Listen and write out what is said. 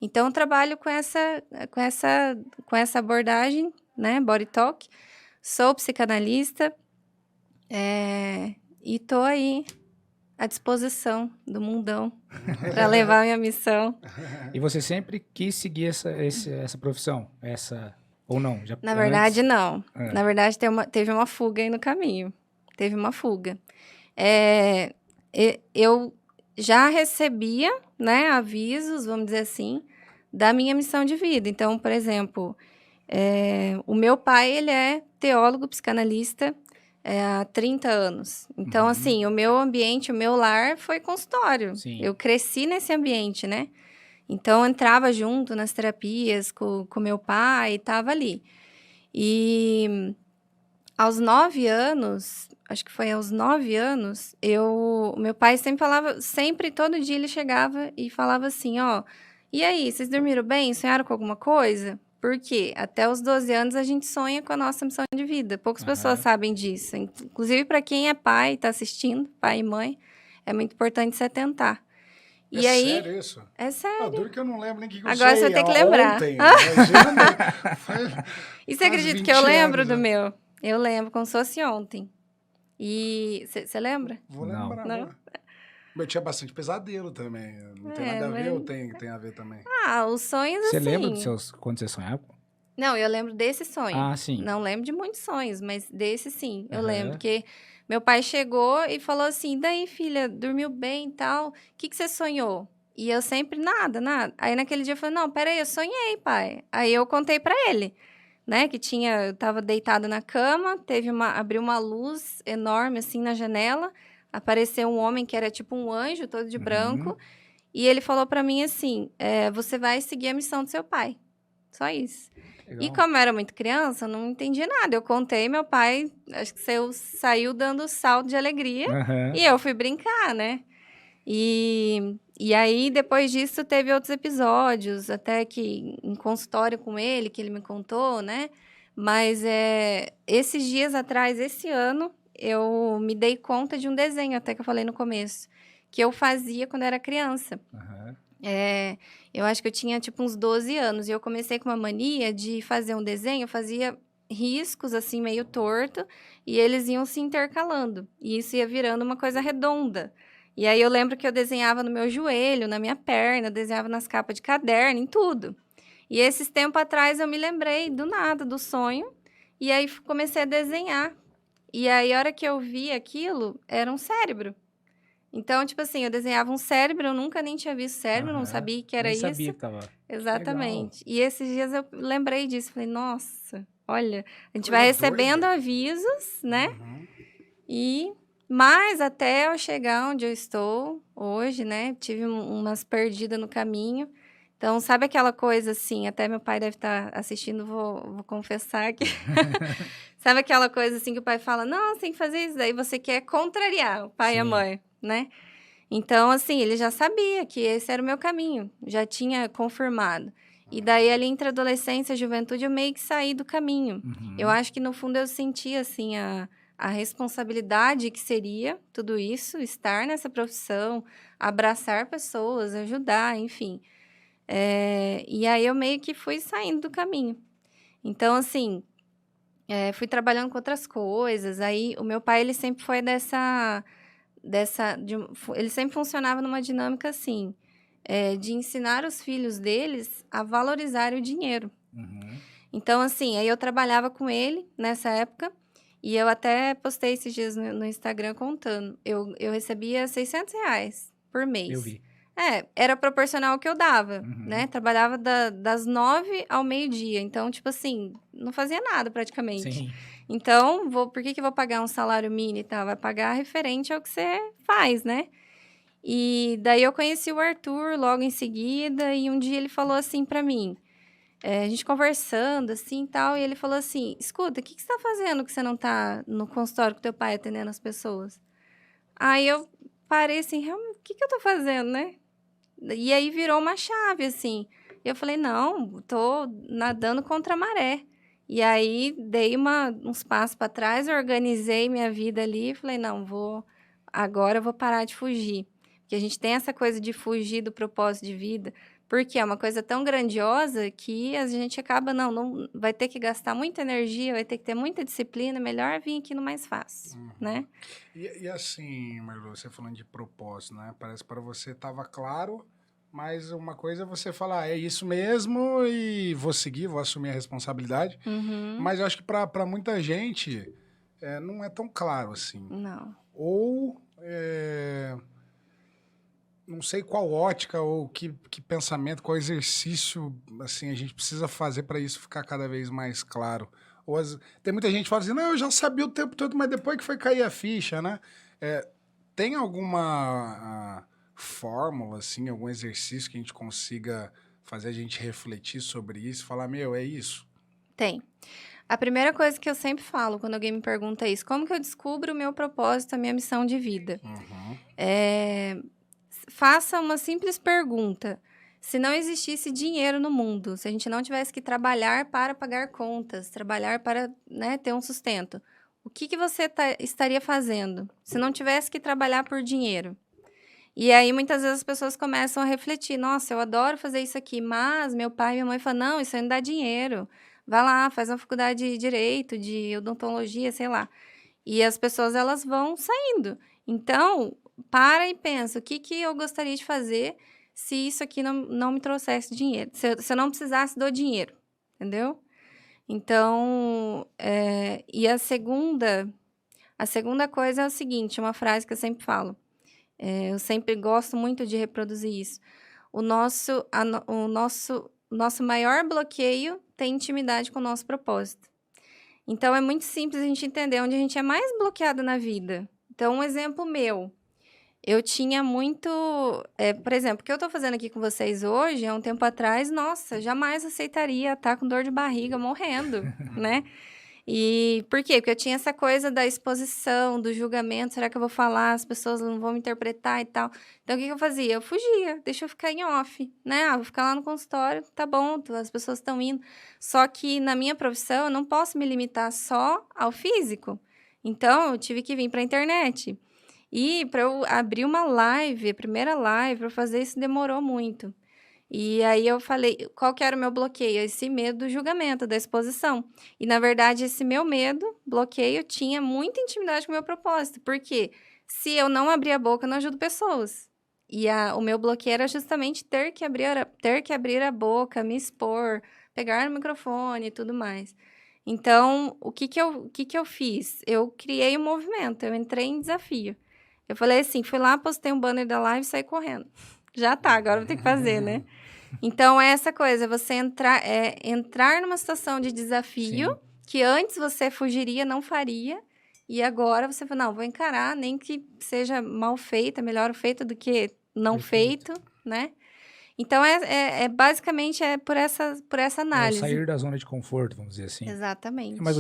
Então, eu trabalho com essa abordagem, né? Body Talk. Sou psicanalista e tô aí à disposição do mundão para levar a minha missão. E você sempre quis seguir essa profissão? Ou não? Já Na antes? verdade, não. Na verdade, teve uma fuga aí no caminho. Teve uma fuga. Eu já recebia, né, avisos, vamos dizer assim, da minha missão de vida. Então, por exemplo, o meu pai, ele é teólogo, psicanalista, há 30 anos. Então, assim, o meu ambiente, o meu lar foi consultório. Sim. Eu cresci nesse ambiente, né? Então, eu entrava junto nas terapias com meu pai, estava ali. E aos 9 anos, acho que foi aos 9 anos, meu pai sempre falava, sempre, todo dia ele chegava e falava assim, ó, e aí, vocês dormiram bem? Sonharam com alguma coisa? Por quê? Até os 12 anos a gente sonha com a nossa missão de vida. Poucas pessoas sabem disso. Inclusive, para quem é pai, está assistindo, pai e mãe, é muito importante se atentar. E aí, sério isso? é sério. Duro que eu não lembro nem o que eu Agora você sonhei tem que lembrar. ontem. Imagina, E você acredita que eu lembro do meu? Eu lembro como se fosse ontem. E você lembra? Vou Não. lembrar. Não? Eu tinha bastante pesadelo também. Não tem nada a ver ou tem a ver também? Os sonhos, Você assim... lembra quando você sonhava? Não, eu lembro desse sonho. Ah, sim. Não lembro de muitos sonhos, mas desse sim, eu lembro. Porque meu pai chegou e falou assim, daí, filha, dormiu bem e tal, o que você sonhou? E eu sempre, nada. Aí naquele dia eu falei, não, peraí, eu sonhei, pai. Aí eu contei pra ele, né, que eu tava deitada na cama, abriu uma luz enorme assim na janela, apareceu um homem que era tipo um anjo, todo de branco, e ele falou pra mim assim, você vai seguir a missão do seu pai. Só isso. Legal. E como eu era muito criança, eu não entendi nada. Eu contei, meu pai, acho que saiu dando salto de alegria, e eu fui brincar, né? E aí, depois disso, teve outros episódios, até que em consultório com ele, que ele me contou, né? Mas esses dias atrás, esse ano, eu me dei conta de um desenho, até que eu falei no começo, que eu fazia quando era criança. Eu acho que eu tinha, tipo, uns 12 anos, e eu comecei com uma mania de fazer um desenho, eu fazia riscos, assim, meio torto, e eles iam se intercalando, e isso ia virando uma coisa redonda. E aí eu lembro que eu desenhava no meu joelho, na minha perna, desenhava nas capas de caderno, em tudo. E esses tempos atrás eu me lembrei do nada, do sonho, e aí comecei a desenhar. E aí a hora que eu vi aquilo, era um cérebro. Então, tipo assim, eu desenhava um cérebro, eu nunca nem tinha visto cérebro, não sabia que era Nem isso. sabia que tava. Exatamente. E esses dias eu lembrei disso, falei, nossa, olha, a gente Coisa vai recebendo doida. avisos, né? Mas até eu chegar onde eu estou hoje, né? Tive umas perdidas no caminho. Então, sabe aquela coisa assim, até meu pai deve estar assistindo, vou confessar que... Sabe aquela coisa assim que o pai fala, não, você tem que fazer isso, daí você quer contrariar o pai e a mãe, né? Então, assim, ele já sabia que esse era o meu caminho, já tinha confirmado. E daí, ali entre a adolescência e a juventude, eu meio que saí do caminho. Eu acho que, no fundo, eu senti, assim, a responsabilidade que seria tudo isso, estar nessa profissão, abraçar pessoas, ajudar, enfim. E aí, eu meio que fui saindo do caminho. Então, assim, fui trabalhando com outras coisas. Aí, o meu pai, ele sempre foi ele sempre funcionava numa dinâmica assim, de ensinar os filhos deles a valorizar o dinheiro. Então, assim, aí eu trabalhava com ele nessa época, e eu até postei esses dias no Instagram contando. Eu recebia R$600 por mês. Eu vi. Era proporcional ao que eu dava, né? Trabalhava das 9 ao meio-dia. Então, tipo assim, não fazia nada praticamente. Sim. Então, por que eu vou pagar um salário mínimo e tal? Vai pagar referente ao que você faz, né? E daí eu conheci o Arthur logo em seguida, e um dia ele falou assim pra mim, a gente conversando assim e tal, e ele falou assim, escuta, o que você tá fazendo que você não tá no consultório com teu pai atendendo as pessoas? Aí eu parei assim, realmente, o que eu tô fazendo, né? E aí virou uma chave, assim. E eu falei, não, tô nadando contra a maré. E aí dei uns passos para trás, organizei minha vida ali e falei, não, agora eu vou parar de fugir. Porque a gente tem essa coisa de fugir do propósito de vida. Porque é uma coisa tão grandiosa que a gente acaba, não vai ter que gastar muita energia, vai ter que ter muita disciplina, melhor vir aqui no mais fácil, né? E assim, Marlu, você falando de propósito, né? Parece que para você estava claro, mas uma coisa é você falar, é isso mesmo e vou seguir, vou assumir a responsabilidade. Mas eu acho que para muita gente não é tão claro assim. Não. Ou não sei qual ótica ou que pensamento, qual exercício assim a gente precisa fazer para isso ficar cada vez mais claro. Tem muita gente que fala assim, não, eu já sabia o tempo todo, mas depois que foi cair a ficha, né? Tem alguma fórmula, assim, algum exercício que a gente consiga fazer a gente refletir sobre isso, falar, meu, é isso? Tem. A primeira coisa que eu sempre falo quando alguém me pergunta isso, como que eu descubro o meu propósito, a minha missão de vida? Faça uma simples pergunta. Se não existisse dinheiro no mundo, se a gente não tivesse que trabalhar para pagar contas, trabalhar para, né, ter um sustento, o que você estaria fazendo se não tivesse que trabalhar por dinheiro? E aí, muitas vezes, as pessoas começam a refletir. Nossa, eu adoro fazer isso aqui, mas meu pai e minha mãe falam, não, isso aí não dá dinheiro. Vai lá, faz uma faculdade de Direito, de Odontologia, sei lá. E as pessoas, elas vão saindo. Então, para e pensa, o que eu gostaria de fazer se isso aqui não me trouxesse dinheiro? Se eu não precisasse do dinheiro, entendeu? Então, e a segunda coisa é o seguinte, uma frase que eu sempre falo. Eu sempre gosto muito de reproduzir isso. O nosso maior bloqueio tem intimidade com o nosso propósito. Então, é muito simples a gente entender onde a gente é mais bloqueado na vida. Então, um exemplo meu. Eu tinha muito... por exemplo, o que eu estou fazendo aqui com vocês hoje, há um tempo atrás, nossa, jamais aceitaria estar com dor de barriga, morrendo, né? E por quê? Porque eu tinha essa coisa da exposição, do julgamento, será que eu vou falar, as pessoas não vão me interpretar e tal. Então, o que eu fazia? Eu fugia, deixa eu ficar em off, né? Vou ficar lá no consultório, tá bom, as pessoas estão indo. Só que na minha profissão, eu não posso me limitar só ao físico. Então, eu tive que vir para a internet. E para eu abrir uma live, a primeira live, para fazer isso demorou muito. E aí eu falei, qual que era o meu bloqueio? Esse medo do julgamento, da exposição. E, na verdade, esse meu medo, bloqueio, tinha muita intimidade com o meu propósito. Porque se eu não abrir a boca, eu não ajudo pessoas. E o meu bloqueio era justamente ter que abrir a boca, me expor, pegar no microfone e tudo mais. Então, o que eu fiz? Eu criei um movimento, eu entrei em desafio. Eu falei assim, fui lá, postei um banner da live e saí correndo. Já tá, agora vou ter que fazer, né? Então, é essa coisa, você entrar numa situação de desafio, sim, que antes você fugiria, não faria, e agora você fala, não, vou encarar, nem que seja mal feita, melhor feito do que não feito, né? Então, basicamente por essa análise. É o sair da zona de conforto, vamos dizer assim. Exatamente. Mas